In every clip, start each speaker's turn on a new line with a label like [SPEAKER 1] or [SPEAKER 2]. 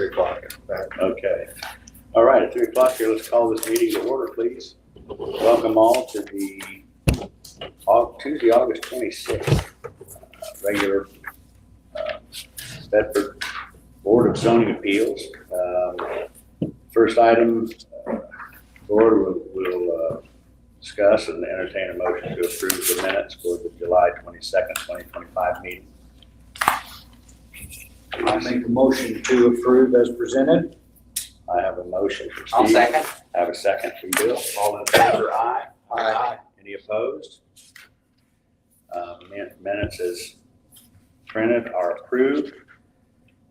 [SPEAKER 1] 3 o'clock.
[SPEAKER 2] Okay. All right, at 3 o'clock here, let's call this meeting to order, please. Welcome all to the Tuesday, August 26th, regular Bedford Board of Zoning Appeals. First item, board will discuss and entertain a motion to approve the minutes for the July 22nd, 2025 meeting.
[SPEAKER 1] I make a motion to approve as presented.
[SPEAKER 2] I have a motion for Steve.
[SPEAKER 3] I'll second.
[SPEAKER 2] I have a second from Bill. All in favor, aye.
[SPEAKER 1] Aye.
[SPEAKER 2] Any opposed? Minutes as printed are approved.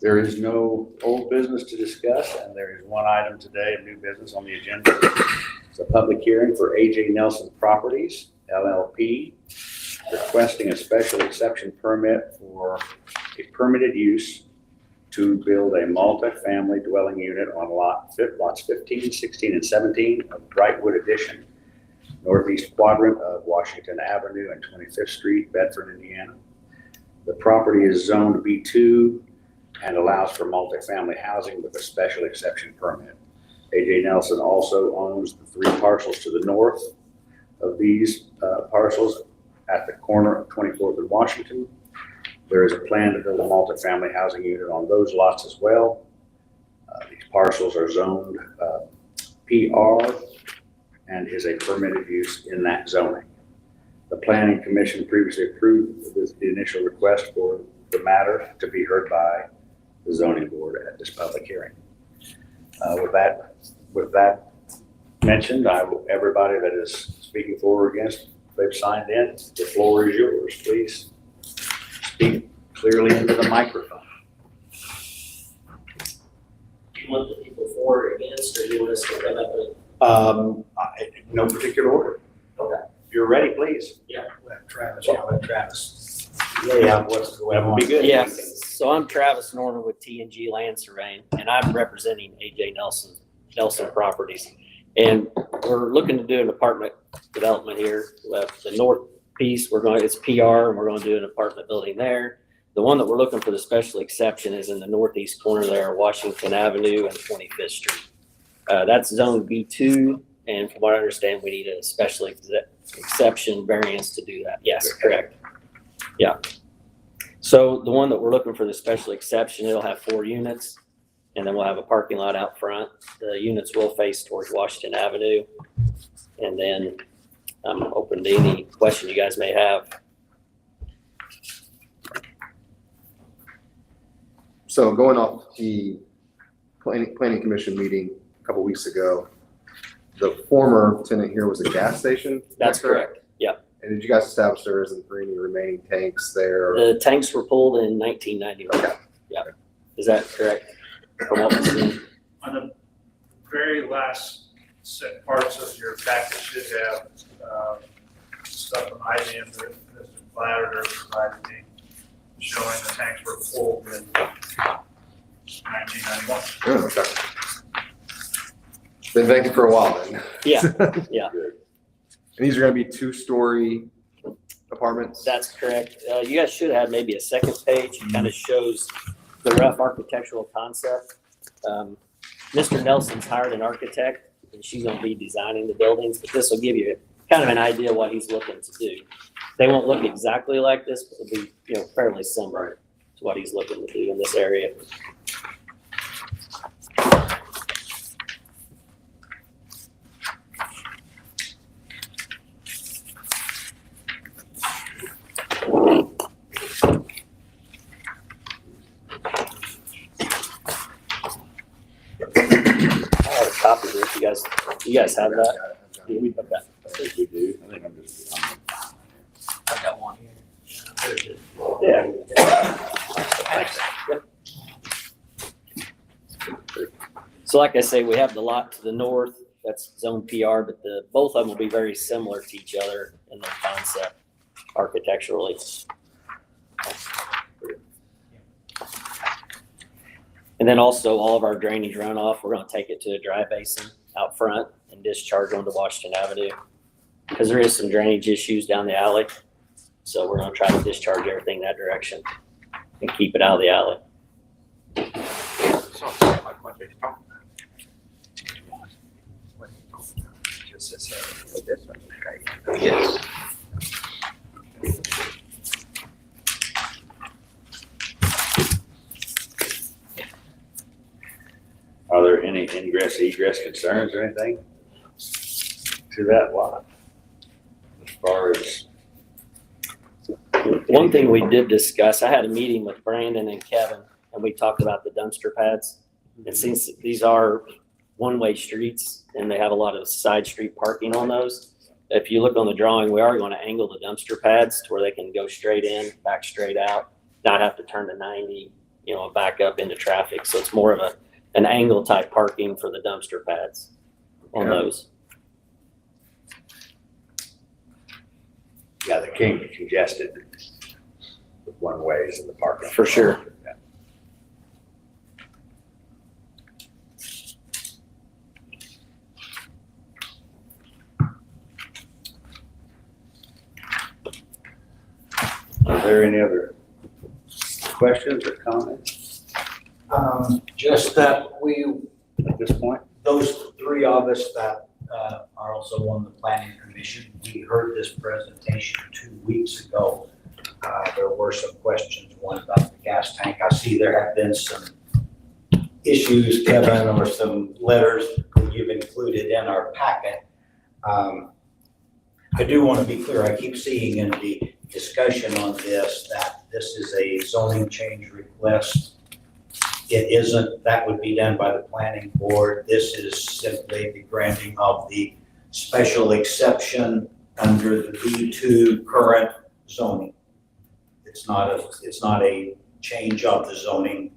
[SPEAKER 2] There is no old business to discuss, and there is one item today of new business on the agenda. It's a public hearing for A.J. Nelson Properties, LLP, requesting a special exception permit for a permitted use to build a multi-family dwelling unit on lots 15, 16, and 17 of Brightwood Addition, northeast quadrant of Washington Avenue and 25th Street, Bedford, Indiana. The property is zoned B2 and allows for multifamily housing with a special exception permit. A.J. Nelson also owns the 3 parcels to the north of these parcels at the corner of 24th and Washington. There is a plan to build a multifamily housing unit on those lots as well. These parcels are zoned PR and is a permitted use in that zoning. The Planning Commission previously approved the initial request for the matter to be heard by the zoning board at this public hearing. With that mentioned, everybody that is speaking for or against, they've signed in. The floor is yours. Please speak clearly into the microphone.
[SPEAKER 4] Do you want the people for or against, or do you want us to come up with?
[SPEAKER 2] No particular order.
[SPEAKER 4] Okay.
[SPEAKER 2] If you're ready, please.
[SPEAKER 1] Let Travis.
[SPEAKER 2] Yeah, what's the way? That would be good.
[SPEAKER 4] Yes, so I'm Travis Norman with T&G Land Surveying, and I'm representing A.J. Nelson Properties. And we're looking to do an apartment development here. The north piece, it's PR, and we're going to do an apartment building there. The one that we're looking for the special exception is in the northeast corner there, Washington Avenue and 25th Street. That's zone B2, and from what I understand, we need a special exception variance to do that. Yes, correct. Yeah. So the one that we're looking for the special exception, it'll have 4 units, and then we'll have a parking lot out front. The units will face towards Washington Avenue, and then I'm open to any questions you guys may have.
[SPEAKER 5] So going off the planning commission meeting a couple weeks ago, the former tenant here was a gas station?
[SPEAKER 4] That's correct. Yeah.
[SPEAKER 5] And did you guys establish there isn't any remaining tanks there?
[SPEAKER 4] The tanks were pulled in 1991.
[SPEAKER 5] Okay.
[SPEAKER 4] Yeah. Is that correct? From what we've seen?
[SPEAKER 6] On the very last set parts of your package should have stuff from IBM that has been flattered or provided me, showing the tanks were full in 1991.
[SPEAKER 5] Oh, okay. Been vacant for a while then.
[SPEAKER 4] Yeah. Yeah.
[SPEAKER 5] And these are gonna be 2-story apartments?
[SPEAKER 4] That's correct. You guys should have maybe a second page. It kind of shows the rough architectural concept. Mr. Nelson's hired an architect, and she's going to be designing the buildings, but this will give you kind of an idea what he's looking to do. They won't look exactly like this, but it'll be fairly similar to what he's looking to do in this area. Copy here. You guys have that? Yeah, we put that.
[SPEAKER 2] I think we do. I think I'm just.
[SPEAKER 4] I got one here.
[SPEAKER 2] Yeah.
[SPEAKER 4] So like I say, we have the lot to the north, that's zone PR, but both of them will be very similar to each other in their concept architecturally. And then also all of our drainage runoff, we're gonna take it to a dry basin out front and discharge onto Washington Avenue. Because there is some drainage issues down the alley. So we're gonna try to discharge everything that direction and keep it out of the alley.
[SPEAKER 3] It's not like what they talk about. Just as, this one, okay. Yes.
[SPEAKER 2] Are there any ingress, egress concerns or anything to that lot? As far as,
[SPEAKER 4] One thing we did discuss, I had a meeting with Brandon and Kevin, and we talked about the dumpster pads. And since these are one-way streets and they have a lot of side street parking on those, if you look on the drawing, we are going to angle the dumpster pads to where they can go straight in, back straight out, not have to turn to 90, back up into traffic. So it's more of an angle type parking for the dumpster pads on
[SPEAKER 5] Yeah.
[SPEAKER 4] those.
[SPEAKER 2] yeah, the king congested with one ways in the parking.
[SPEAKER 4] For sure.
[SPEAKER 2] Yeah. Are there any other questions or comments
[SPEAKER 1] Just that
[SPEAKER 2] at this point?
[SPEAKER 1] those three of us that are also on the planning commission, we heard this presentation 2 weeks ago. There were some questions, one about the gas tank. I see there have been some issues, Kevin, or some letters that you've included in our packet. I do want to be clear, I keep seeing in the discussion on this that this is a zoning change request. It isn't, that would be done by the planning board. This is simply the granting of the special exception under the B2 current zoning. It's not a change of the zoning,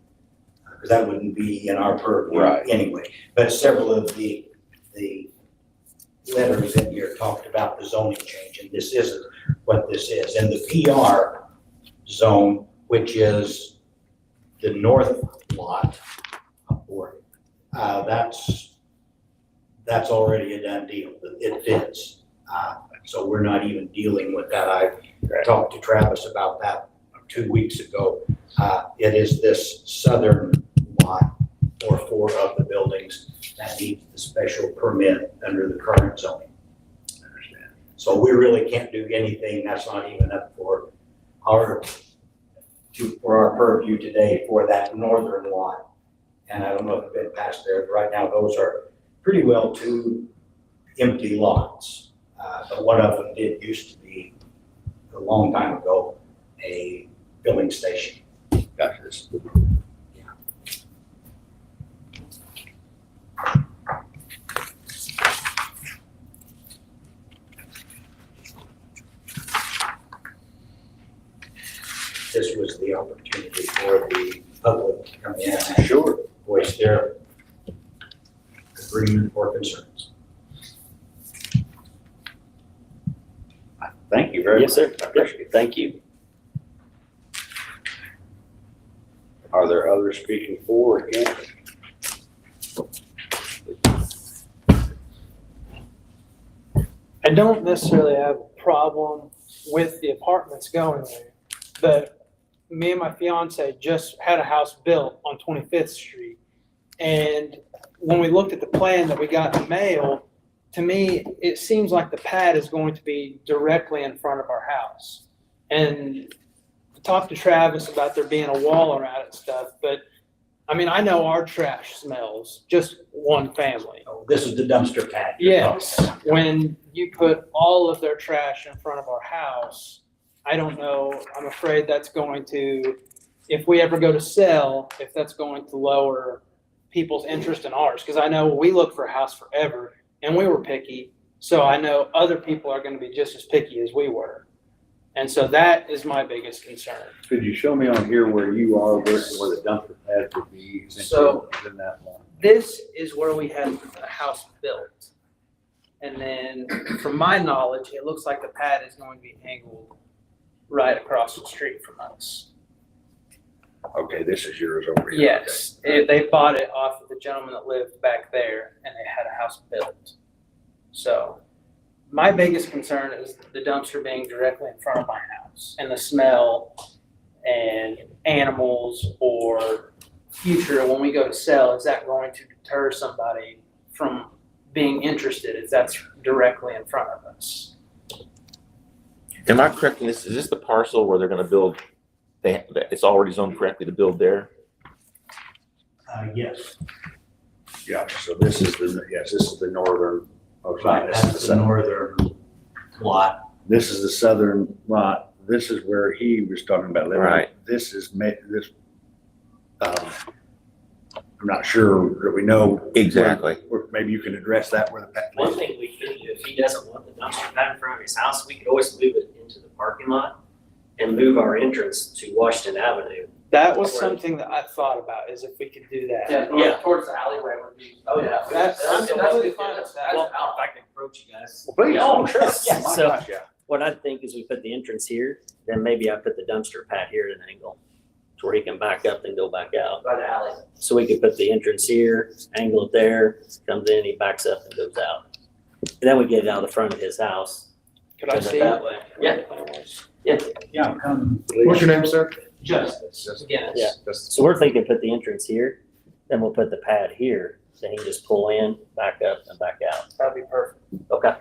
[SPEAKER 1] because that wouldn't be in our purview
[SPEAKER 2] Right.
[SPEAKER 1] anyway. But several of the letters in here talked about the zoning change, and this isn't what this is. And the PR zone, which is the north lot upward, that's already a done deal. It fits. So we're not even dealing with that. I talked to Travis about that 2 weeks ago. It is this southern lot or 4 of the buildings that needs the special permit under the current zoning. So we really can't do anything. That's not even up for our purview today for that northern lot. And I don't know if it's been passed there, but right now those are pretty well 2 empty lots. But one of them did used to be, a long time ago, a filling station.
[SPEAKER 2] Gotcha.
[SPEAKER 1] This was the opportunity for the public to come in and
[SPEAKER 2] Sure.
[SPEAKER 1] voice their agreement or concerns.
[SPEAKER 2] Thank you very much.
[SPEAKER 4] Yes, sir.
[SPEAKER 2] I appreciate it.
[SPEAKER 4] Thank you.
[SPEAKER 2] Are there others speaking for or against?
[SPEAKER 7] I don't necessarily have a problem with the apartments going there, but me and my fiance just had a house built on 25th Street. And when we looked at the plan that we got in the mail, to me, it seems like the pad is going to be directly in front of our house. And I talked to Travis about there being a wall around it and stuff, but I mean, I know our trash smells, just one family.
[SPEAKER 1] Oh, this is the dumpster pad.
[SPEAKER 7] Yes, when you put all of their trash in front of our house, I don't know, I'm afraid that's going to, if we ever go to sell, if that's going to lower people's interest in ours. Because I know we looked for a house forever and we were picky. So I know other people are going to be just as picky as we were. And so that is my biggest concern.
[SPEAKER 2] Could you show me on here where you are, where the dumpster pad would be?
[SPEAKER 7] So-
[SPEAKER 2] in that one?
[SPEAKER 7] This is where we had a house built. And then from my knowledge, it looks like the pad is going to be angled right across the street from us.
[SPEAKER 2] Okay, this is yours over here.
[SPEAKER 7] Yes, they bought it off of the gentleman that lived back there and they had a house built. So my biggest concern is the dumpster being directly in front of my house and the smell and animals or future, when we go to sell, is that going to deter somebody from being interested if that's directly in front of us?
[SPEAKER 8] Am I correct in this? Is this the parcel where they're gonna build? It's already zoned correctly to build there?
[SPEAKER 1] Yes,
[SPEAKER 2] Yeah, so this is the northern,
[SPEAKER 1] right, that's the northern lot.
[SPEAKER 2] This is the southern lot. This is where he was talking about living.
[SPEAKER 8] Right.
[SPEAKER 2] This is I'm not sure that we know.
[SPEAKER 8] Exactly.
[SPEAKER 2] Or maybe you can address that where the.
[SPEAKER 4] One thing we could do, if he doesn't want the dumpster pad in front of his house, we could always move it into the parking lot and move our entrance to Washington Avenue.
[SPEAKER 7] That was something that I thought about, is if we could do that.
[SPEAKER 4] Yeah.
[SPEAKER 3] Towards the alleyway would be.
[SPEAKER 4] Oh, yeah.
[SPEAKER 7] I'm totally fine with that.
[SPEAKER 4] Well, if I can approach you guys.
[SPEAKER 2] Please.
[SPEAKER 4] Oh, sure.
[SPEAKER 2] Yeah, my
[SPEAKER 4] So-
[SPEAKER 2] gosh, yeah.
[SPEAKER 4] What I think is we put the entrance here, then maybe I put the dumpster pad here at an angle to where he can back up and go back out.
[SPEAKER 3] By the alley.
[SPEAKER 4] So we could put the entrance here, angle it there, comes in, he backs up and goes out. And then we get it out of the front of his house.
[SPEAKER 7] Could I
[SPEAKER 4] Turn it
[SPEAKER 7] see
[SPEAKER 4] that
[SPEAKER 7] it?
[SPEAKER 4] way. Yeah.
[SPEAKER 1] Yeah, come.
[SPEAKER 5] What's your name, sir?
[SPEAKER 7] Justice.
[SPEAKER 4] Yeah.
[SPEAKER 5] Just-
[SPEAKER 4] So we're thinking put the entrance here, then we'll put the pad here, so he can just pull in, back up and back out.
[SPEAKER 7] That'd be perfect.
[SPEAKER 4] Okay.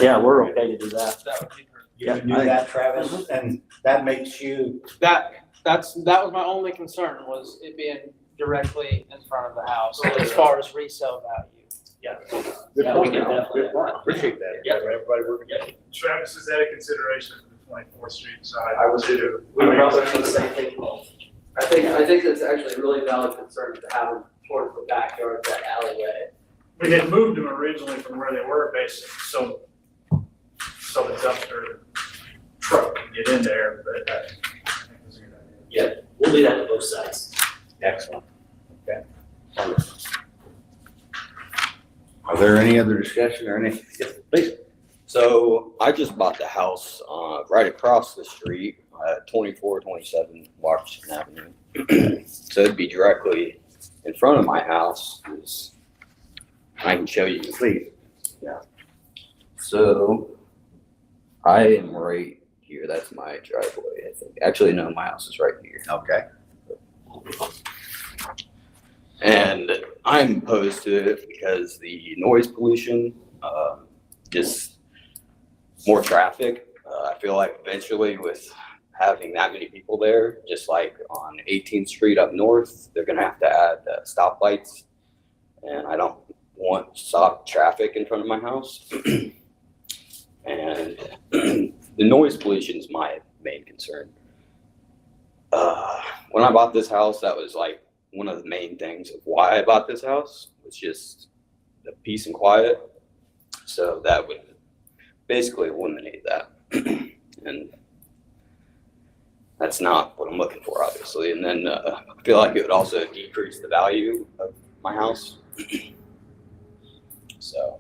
[SPEAKER 4] Yeah, we're okay to do that.
[SPEAKER 7] That would be perfect.
[SPEAKER 1] You can do that, Travis, and that makes you,
[SPEAKER 7] That was my only concern, was it being directly in front of the house as far as resale value.
[SPEAKER 2] Good
[SPEAKER 4] Yeah, we
[SPEAKER 2] point.
[SPEAKER 4] can definitely-
[SPEAKER 2] Good point. Appreciate that.
[SPEAKER 4] Yeah.
[SPEAKER 2] Everybody working.
[SPEAKER 6] Travis, is that a consideration for the 24th Street side?
[SPEAKER 3] I would do.
[SPEAKER 4] We probably do the same thing.
[SPEAKER 3] I think it's actually a really valid concern to have them towards the backyard of that alleyway.
[SPEAKER 6] We had moved them originally from where they were basically, so the dumpster truck can get in there, but I think it's a good idea.
[SPEAKER 4] Yeah, we'll do that on both sides.
[SPEAKER 2] Excellent. Okay. Are there any other discussion or any? Yes, please.
[SPEAKER 9] So I just bought the house right across the street at 2427 Washington Avenue. So it'd be directly in front of my house. I can show you.
[SPEAKER 2] Please.
[SPEAKER 9] So I am right here. That's my driveway, I think. Actually, no, my house is right here.
[SPEAKER 2] Okay.
[SPEAKER 9] And I'm opposed to it because the noise pollution, just more traffic. I feel like eventually with having that many people there, just like on 18th Street up north, they're gonna have to add stoplights. And I don't want stop traffic in front of my house. And the noise pollution is my main concern. When I bought this house, that was like one of the main things of why I bought this house, was just the peace and quiet. So that would basically eliminate that. And that's not what I'm looking for, obviously. And then I feel like it would also decrease the value of my house. So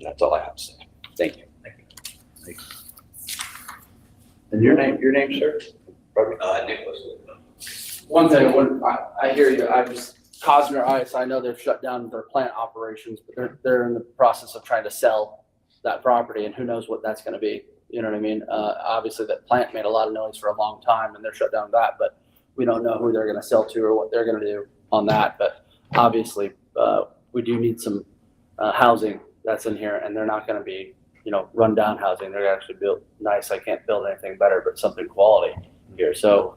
[SPEAKER 9] that's all I have to say. Thank you.
[SPEAKER 2] And your name, sir?
[SPEAKER 9] Nicholas.
[SPEAKER 3] One thing, when I hear you, I was Cosner Ice, I know they've shut down their plant operations, but they're in the process of trying to sell that property, and who knows what that's gonna be, you know what I mean? Obviously, that plant made a lot of noise for a long time, and they're shut down that, but we don't know who they're gonna sell to or what they're gonna do on that, but obviously, we do need some housing that's in here, and they're not gonna be, rundown housing, they're gonna actually build nice, I can't build anything better, but something quality here, so,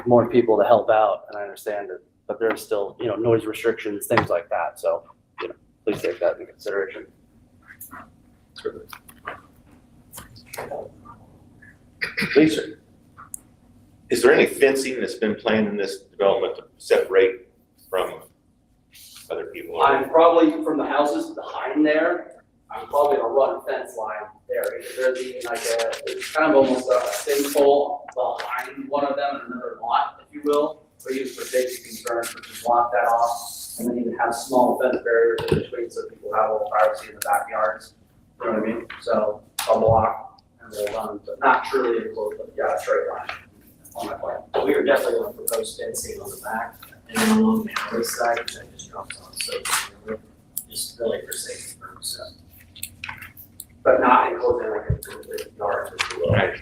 [SPEAKER 3] more people to help out, and I understand it, but there's still, noise restrictions, things like that, so, please take that into consideration.
[SPEAKER 2] Please, sir.
[SPEAKER 8] Is there any fencing that's been planned in this development to separate from other people?
[SPEAKER 3] I'm probably, from the houses behind there, I'm probably gonna run a fence line there, because there's even like it's kind of almost a same pole behind one of them in another lot, if you will, for use for safety concerns, but just block that off, and then even have small fence barriers in between, so people have a little privacy in the backyards, you know what I mean? So, I'll block, and we'll run, but not truly enclosed, but yeah, a straight line on my plan.
[SPEAKER 4] We were definitely gonna propose fencing on the back and then along the alley side, which that just drops on, so, just really for safety purposes.
[SPEAKER 3] But not enclosing like a yard, if you will.
[SPEAKER 8] Right.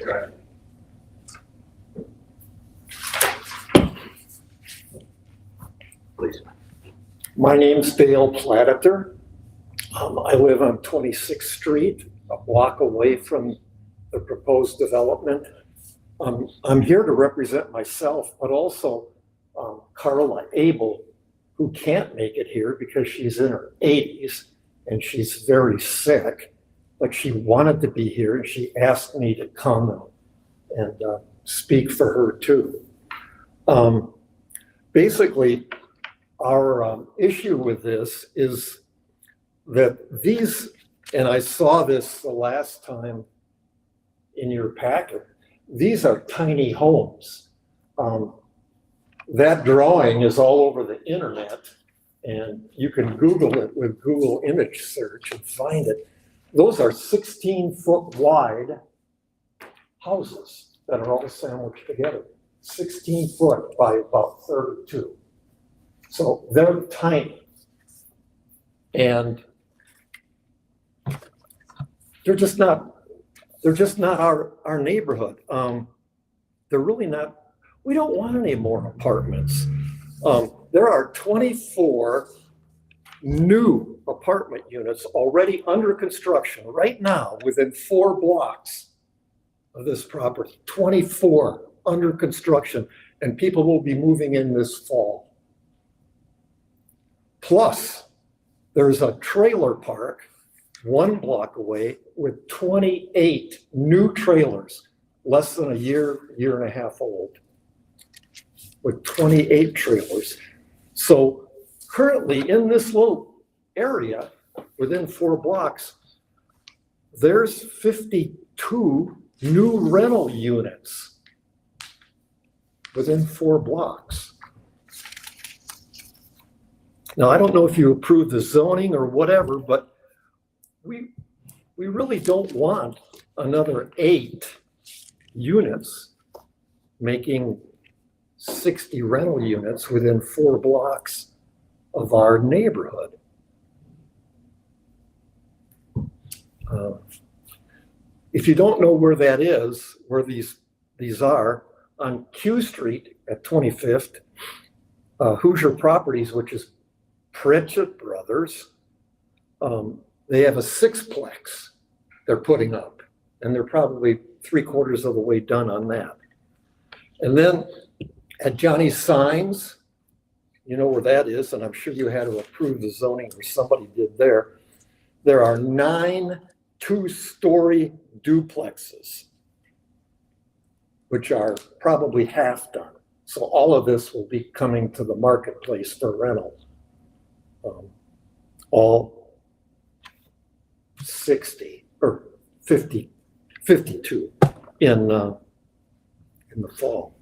[SPEAKER 10] My name's Dale Platter. I live on 26th Street, a block away from the proposed development. I'm here to represent myself, but also Carla Abel, who can't make it here because she's in her 80s and she's very sick, but she wanted to be here and she asked me to come and speak for her too. Basically, our issue with this is that these, and I saw this the last time in your packet, these are tiny homes. That drawing is all over the internet, and you can Google it with Google image search and find it. Those are 16-foot wide houses that are all sandwiched together. 16 foot by about 32. So they're tiny. And they're just not our neighborhood. They're really not, we don't want any more apartments. There are 24 new apartment units already under construction right now within 4 blocks of this property. 24 under construction, and people will be moving in this fall. Plus, there's a trailer park 1 block away with 28 new trailers, less than a year and a half old, with 28 trailers. So currently in this little area within 4 blocks, there's 52 new rental units within 4 blocks. Now, I don't know if you approve the zoning or whatever, but we really don't want another 8 units making 60 rental units within 4 blocks of our neighborhood. If you don't know where that is, where these are, on Q Street at 25th, Hoosier Properties, which is Pritchett Brothers, they have a 6-plex they're putting up, and they're probably 3/4 of the way done on that. And then at Johnny's Signs, you know where that is, and I'm sure you had to approve the zoning, or somebody did there. There are 9 2-story duplexes, which are probably half done. So all of this will be coming to the marketplace for rental. All 60 or 50, 52 in the fall.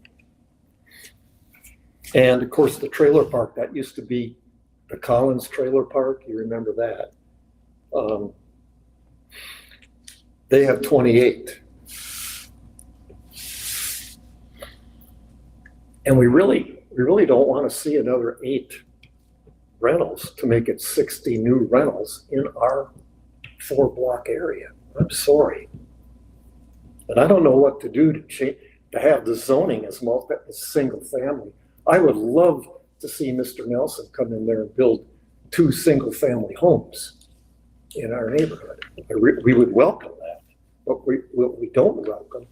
[SPEAKER 10] And of course, the trailer park, that used to be the Collins Trailer Park. You remember that? They have 28. And we really don't want to see another 8 rentals to make it 60 new rentals in our 4-block area. I'm sorry. And I don't know what to do to have the zoning as single family. I would love to see Mr. Nelson come in there and build 2 single-family homes in our neighborhood. We would welcome that. But what we don't welcome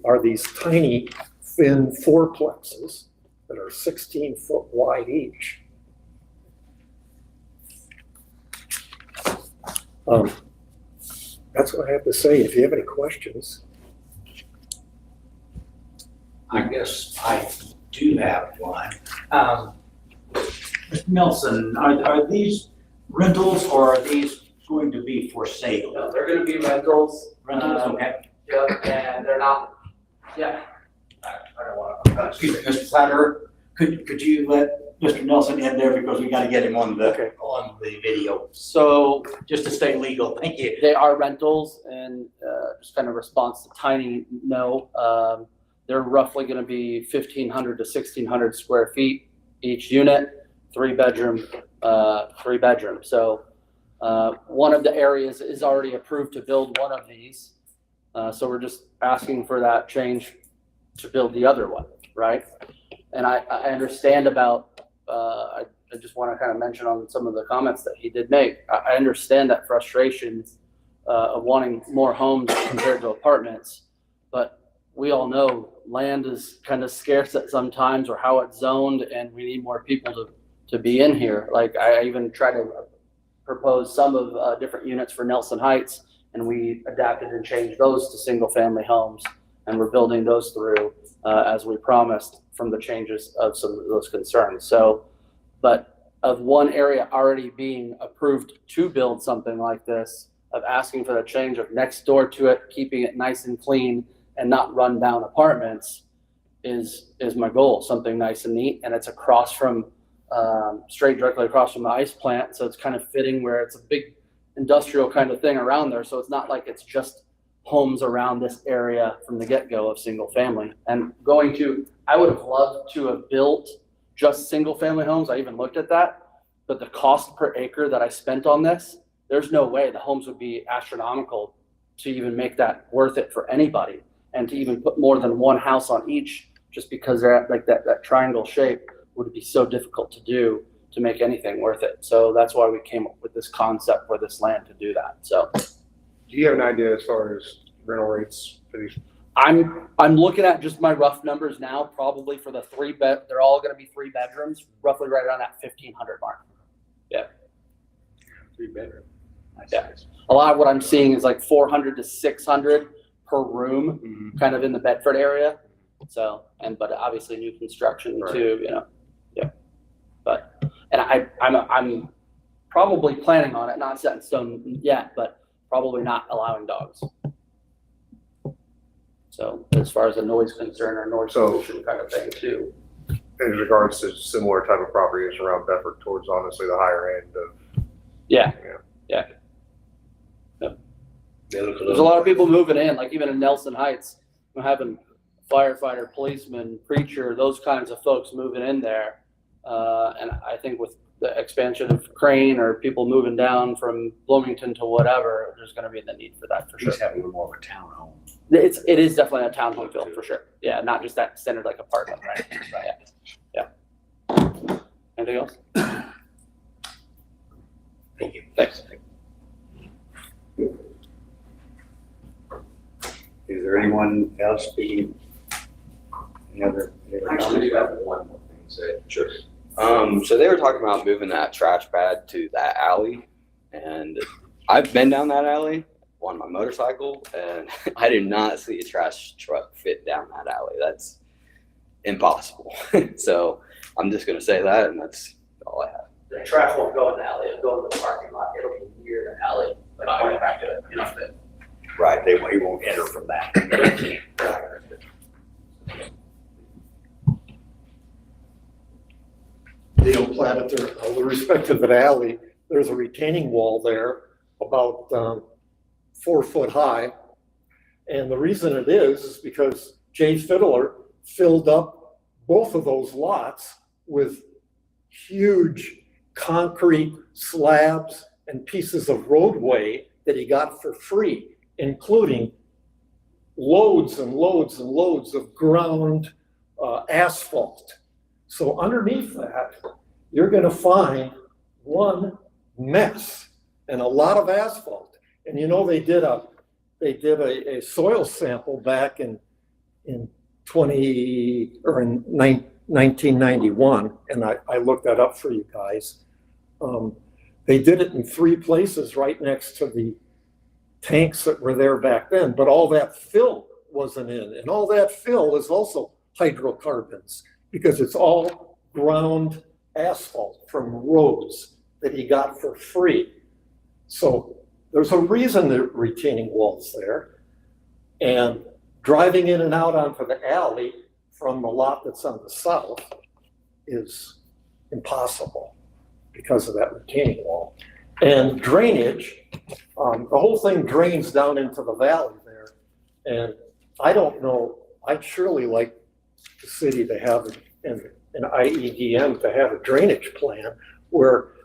[SPEAKER 10] are these tiny, thin 4-plexes that are 16 foot wide each. That's what I have to say. If you have any questions.
[SPEAKER 1] I guess I do have one. Mr. Nelson, are these rentals or are these going to be for sale?
[SPEAKER 3] No, they're gonna be rentals.
[SPEAKER 1] Rentals, okay.
[SPEAKER 3] Yep, and they're not, yeah.
[SPEAKER 1] I don't want to, excuse me, Mr. Platter, could you let Mr. Nelson in there because we got to get him on the video,
[SPEAKER 3] So
[SPEAKER 1] just to stay legal. Thank you.
[SPEAKER 3] they are rentals, and just kind of response to Tiny, no. They're roughly gonna be 1,500 to 1,600 square feet each unit, 3 bedroom. So one of the areas is already approved to build one of these. So we're just asking for that change to build the other one, right? And I understand about, I I just want to kind of mention on some of the comments that he did make. I understand that frustration of wanting more homes compared to apartments, but we all know land is kind of scarce at some times, or how it's zoned, and we need more people to be in here. Like, I even tried to propose some of different units for Nelson Heights, and we adapted and changed those to single family homes, and we're building those through as we promised from the changes of some of those concerns. So, but of one area already being approved to build something like this, of asking for the change of next door to it, keeping it nice and clean and not run down apartments is my goal. Something nice and neat, and it's across from straight directly across from the ice plant, so it's kind of fitting where it's a big industrial kind of thing around there. So it's not like it's just homes around this area from the get-go of single family. And I would have loved to have built just single family homes. I even looked at that, but the cost per acre that I spent on this, there's no way the homes would be astronomical to even make that worth it for anybody. And to even put more than one house on each, just because they're at like that triangle shape, would be so difficult to do to make anything worth it. So that's why we came up with this concept for this land to do that. So
[SPEAKER 5] Do you have an idea as far as rental rates for these?
[SPEAKER 3] I'm looking at just my rough numbers now, probably for the they're all gonna be 3 bedrooms, roughly right around that 1,500 mark.
[SPEAKER 2] 3 bedroom.
[SPEAKER 3] Yeah. A lot of what I'm seeing is like 400 to 600 per room, kind of in the Bedford area. So, but obviously new construction too, you know. Yeah. But, and I'm probably planning on it, not set in stone yet, but probably not allowing dogs. So as far as a noise concern or noise pollution kind of thing too.
[SPEAKER 5] In regards to similar type of properties around Bedford towards honestly the higher end of.
[SPEAKER 3] Yeah. There's a lot of people moving in, like even in Nelson Heights, we're having firefighter, policeman, preacher, those kinds of folks moving in there. And I think with the expansion of Crane or people moving down from Bloomington to whatever, there's going to be the need for that for sure.
[SPEAKER 2] He's having a little more of a townhome.
[SPEAKER 3] It is definitely a townhome feel for sure. Yeah, not just that standard like apartment, right? Yeah. Anything else?
[SPEAKER 8] Thank you.
[SPEAKER 3] Thanks.
[SPEAKER 2] Is there anyone else speaking? Any other
[SPEAKER 9] Actually,
[SPEAKER 2] comments?
[SPEAKER 9] I have one more thing to say. Sure. So they were talking about moving that trash pad to that alley, and I've been down that alley on my motorcycle, and I do not see a trash truck fit down that alley. That's impossible. So I'm just gonna say that, and that's all I have.
[SPEAKER 3] The trash won't go in the alley, it'll go in the parking lot, it'll be near the alley, like going back to it, you know.
[SPEAKER 2] Right, he won't enter from that.
[SPEAKER 10] They don't plan it there. With respect to that alley, there's a retaining wall there about 4 foot high. And the reason it is because Jay Fiddler filled up both of those lots with huge concrete slabs and pieces of roadway that he got for free, including loads and loads and loads of ground asphalt. So underneath that, you're gonna find one mess and a lot of asphalt. And you know, they did a soil sample back in 1991, and I looked that up for you guys. They did it in 3 places right next to the tanks that were there back then, but all that fill wasn't in. And all that fill is also hydrocarbons because it's all ground asphalt from roads that he got for free. So there's a reason the retaining wall's there. And driving in and out onto the alley from the lot that's on the south is impossible because of that retaining wall. And drainage, the whole thing drains down into the valley there. And I don't know, I'd surely like the city to have an IEDM to have a drainage plan where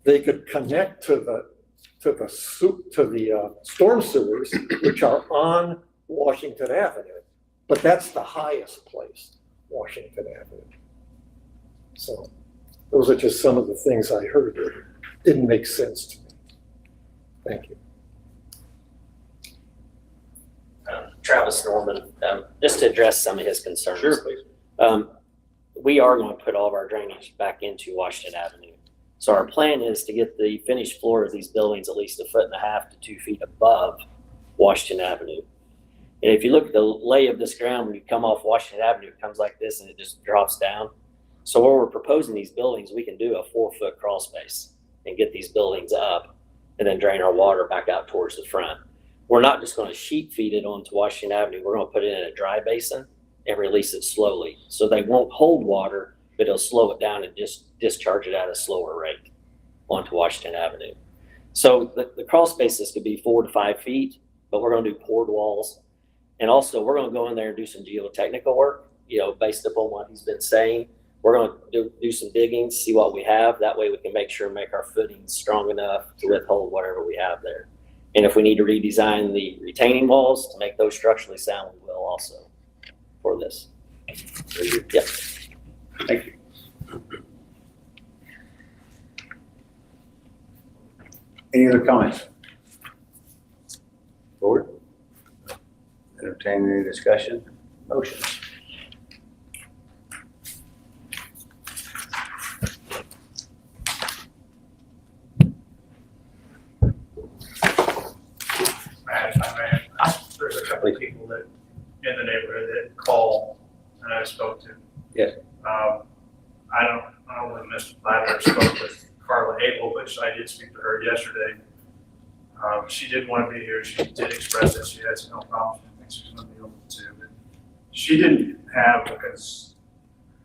[SPEAKER 10] they could connect to the storm sewers, which are on Washington Avenue. But that's the highest place, Washington Avenue. So Those are just some of the things I heard that didn't make sense to me. Thank you.
[SPEAKER 4] Travis Norman, just to address some of his concerns.
[SPEAKER 2] Sure, please.
[SPEAKER 4] We are going to put all of our drainage back into Washington Avenue. So our plan is to get the finished floor of these buildings at least 1.5 to 2 feet above Washington Avenue. And if you look at the lay of this ground, when you come off Washington Avenue, it comes like this and it just drops down. So where we're proposing these buildings, we can do a 4-foot crawl space and get these buildings up and then drain our water back out towards the front. We're not just going to sheet feed it onto Washington Avenue. We're going to put it in a dry basin and release it slowly. So they won't hold water, but it'll slow it down and just discharge it at a slower rate onto Washington Avenue. So the crawl spaces could be 4 to 5 feet, but we're going to do poured walls. And also we're going to go in there and do some geotechnical work, based upon what he's been saying. We're going to do some digging, see what we have. That way we can make our footings strong enough to withhold whatever we have there. And if we need to redesign the retaining walls to make those structurally sound, we will also for this. Yep.
[SPEAKER 2] Thank you. Any other comments? Board? Entertain any discussion? Motions?
[SPEAKER 6] There's a couple of people that in the neighborhood that call and I spoke to.
[SPEAKER 2] Yes.
[SPEAKER 6] I don't know when Mr. Ladner spoke with Carla Abel, but I did speak to her yesterday. She did want to be here. She did express that she has no problem. I think she's going to be able to. But she didn't have, because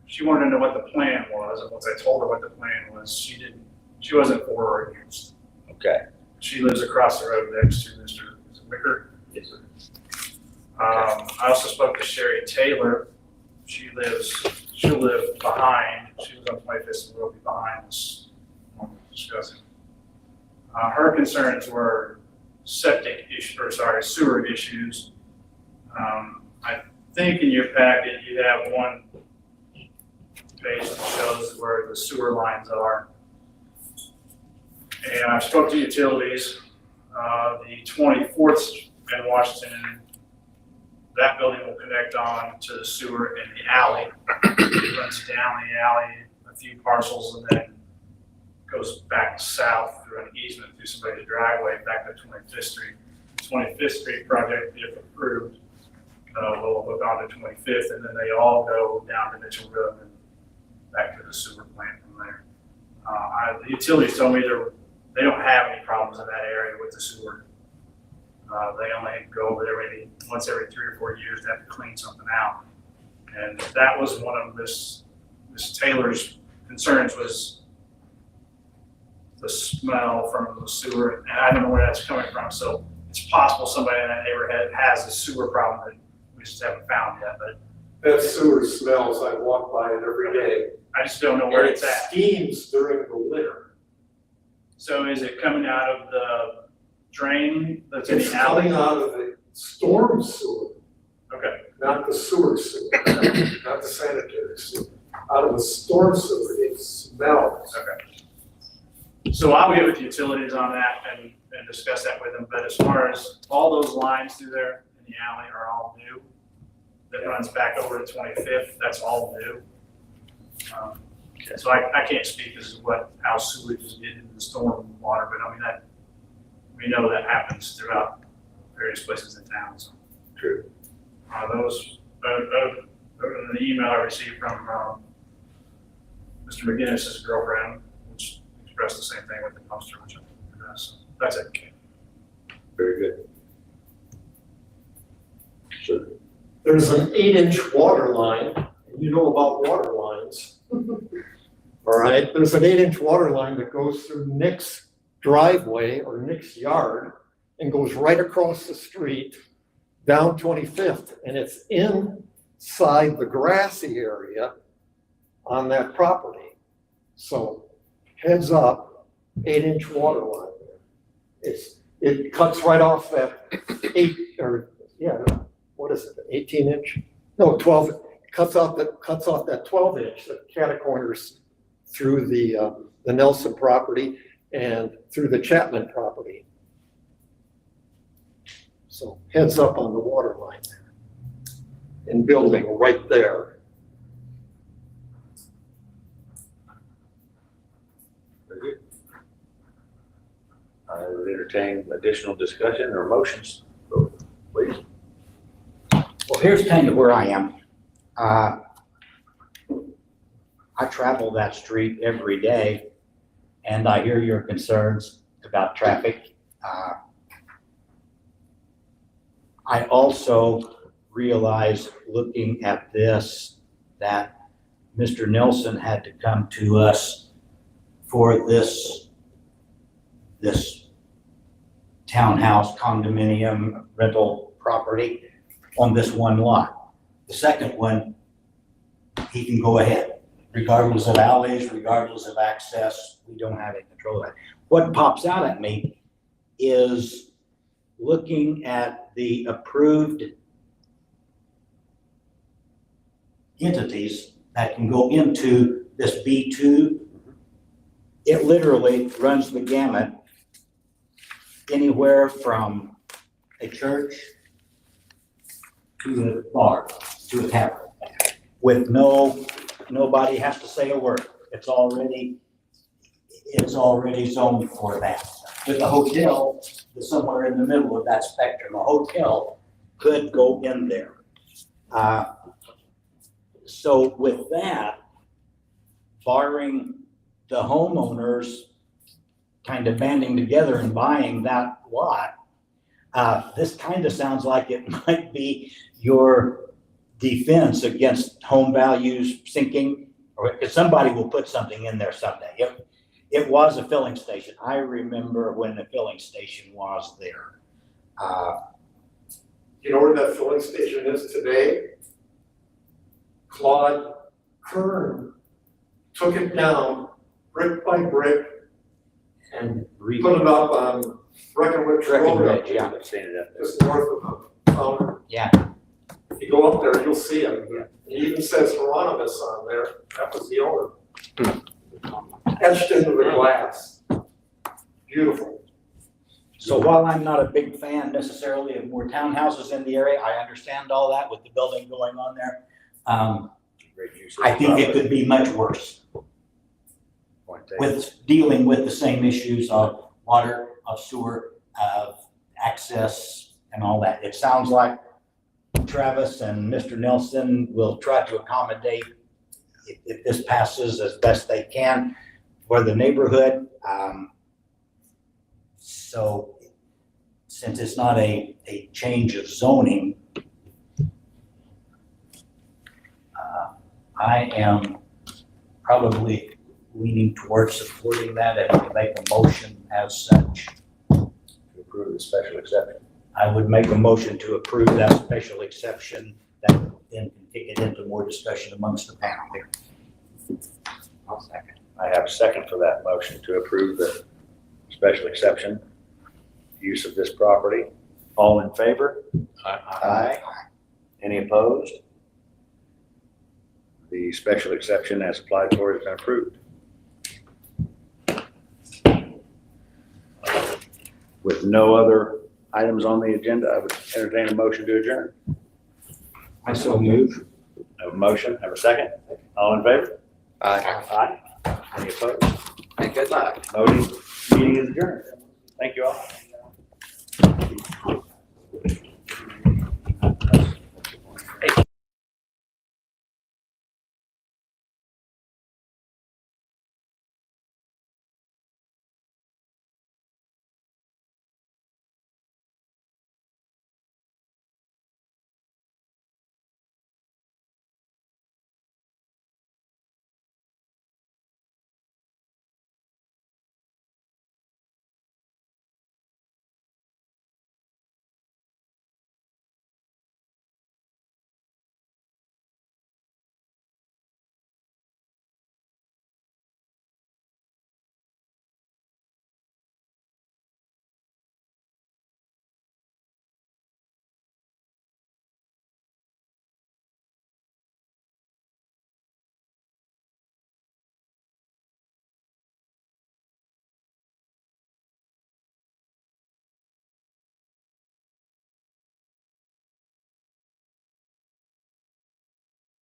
[SPEAKER 6] she wanted to know what the plan was. And once I told her what the plan was, she wasn't for or against.
[SPEAKER 2] Okay.
[SPEAKER 6] She lives across the road next to Mr. Wicker.
[SPEAKER 2] Yes, sir.
[SPEAKER 6] I also spoke to Sherry Taylor. She'll live behind. She was on 25th and will be behind this one we're discussing. Her concerns were sewer issues. I think in your packet you have one page that shows where the sewer lines are. And I spoke to utilities. The 24th in Washington, that building will connect on to the sewer in the alley. It runs down the alley a few parcels and then goes back south through an easement through somebody's driveway back to 25th Street. 25th Street project, if approved, will hook on to 25th, and then they all go down to Mitchell Road and back to the sewer plant from there. The utilities told me they don't have any problems in that area with the sewer. They only go over there maybe once every 3 or 4 years to have to clean something out. And that was one of Ms. Taylor's concerns, was the smell from the sewer. And I don't know where that's coming from. So it's possible somebody in that neighborhood has a sewer problem that we just haven't found yet. But
[SPEAKER 10] That sewer smells, I walk by it every day.
[SPEAKER 6] I just don't know where
[SPEAKER 10] And
[SPEAKER 6] it's
[SPEAKER 10] it
[SPEAKER 6] at.
[SPEAKER 10] steams during the winter.
[SPEAKER 6] So is it coming out of the drain that's in
[SPEAKER 10] It's
[SPEAKER 6] the alley?
[SPEAKER 10] coming out of the storm sewer,
[SPEAKER 6] Okay.
[SPEAKER 10] not the sewer sewer, not the sanitary sewer. Out of the storm sewer, it smells.
[SPEAKER 6] Okay. So I'll get with utilities on that and discuss that with them, but as far as all those lines through there in the alley are all new. That runs back over to 25th, that's all new. So I can't speak as to how sewage is getting into the storm water, but I mean, we know that happens throughout various places in town, so.
[SPEAKER 2] True.
[SPEAKER 6] Those, the email I received from, Mr. McGinnis's girlfriend, which expressed the same thing with the dumpster, which I addressed. So that's it.
[SPEAKER 2] Very good. Sure.
[SPEAKER 10] There's an 8-inch water line, and you know about water lines. All right, there's an 8-inch water line that goes through Nick's driveway or Nick's yard and goes right across the street down 25th, and it's inside the grassy area on that property. So heads up, 8-inch water line there. It cuts right off that what is it, 18-inch? No, 12, cuts off that 12-inch that catacorners through the Nelson property and through the Chapman property. So heads up on the water line there. And building right there.
[SPEAKER 2] Very good. I would entertain additional discussion or motions, please.
[SPEAKER 1] Well, here's kind of where I am. I travel that street every day, and I hear your concerns about traffic. I also realize, looking at this, that Mr. Nelson had to come to us for this townhouse condominium rental property on this one lot. The second one, he can go ahead, regardless of alleys, regardless of access. We don't have any control of that. What pops out at me is looking at the approved entities that can go into this B2. It literally runs the gamut, anywhere from a church to a bar, to a tavern, with nobody has to say a word. It's already zoned for that. With a hotel, somewhere in the middle of that spectrum, a hotel could go in there. So with that, barring the homeowners kind of banding together and buying that lot, this kind of sounds like it might be your defense against home values sinking, or because somebody will put something in there someday. It was a filling station. I remember when the filling station was there.
[SPEAKER 10] You know where that filling station is today? Claude Kern took it down brick by brick and put it up on Breckenridge Road.
[SPEAKER 1] Breckenridge, yeah.
[SPEAKER 2] I've seen it up there.
[SPEAKER 10] Just north of the fountain.
[SPEAKER 1] Yeah.
[SPEAKER 10] If you go up there, you'll see it. It even says Hieronymus on there. That was the owner. Etched into the glass. Beautiful.
[SPEAKER 1] So while I'm not a big fan necessarily of more townhouses in the area, I understand all that with the building going on there.
[SPEAKER 2] Great use of
[SPEAKER 1] I think it
[SPEAKER 2] property.
[SPEAKER 1] could be much worse
[SPEAKER 2] Point taken.
[SPEAKER 1] with dealing with the same issues of water, of sewer, of access and all that. It sounds like Travis and Mr. Nelson will try to accommodate if this passes as best they can for the neighborhood. So since it's not a change of zoning, I am probably leaning towards supporting that and to make a motion as such.
[SPEAKER 2] To approve the special exception.
[SPEAKER 1] I would make a motion to approve that special exception that then can take it into more discussion amongst the panel here.
[SPEAKER 2] I'll second. I have a second for that motion to approve the special exception use of this property. All in favor? Aye. Any opposed? The special exception as applied for has been approved. With no other items on the agenda, I would entertain a motion to adjourn.
[SPEAKER 1] I so move.
[SPEAKER 2] Have a motion, have a second? All in favor?
[SPEAKER 5] Aye.
[SPEAKER 2] Aye. Any opposed?
[SPEAKER 5] And good luck.
[SPEAKER 2] Meeting is adjourned. Thank you all.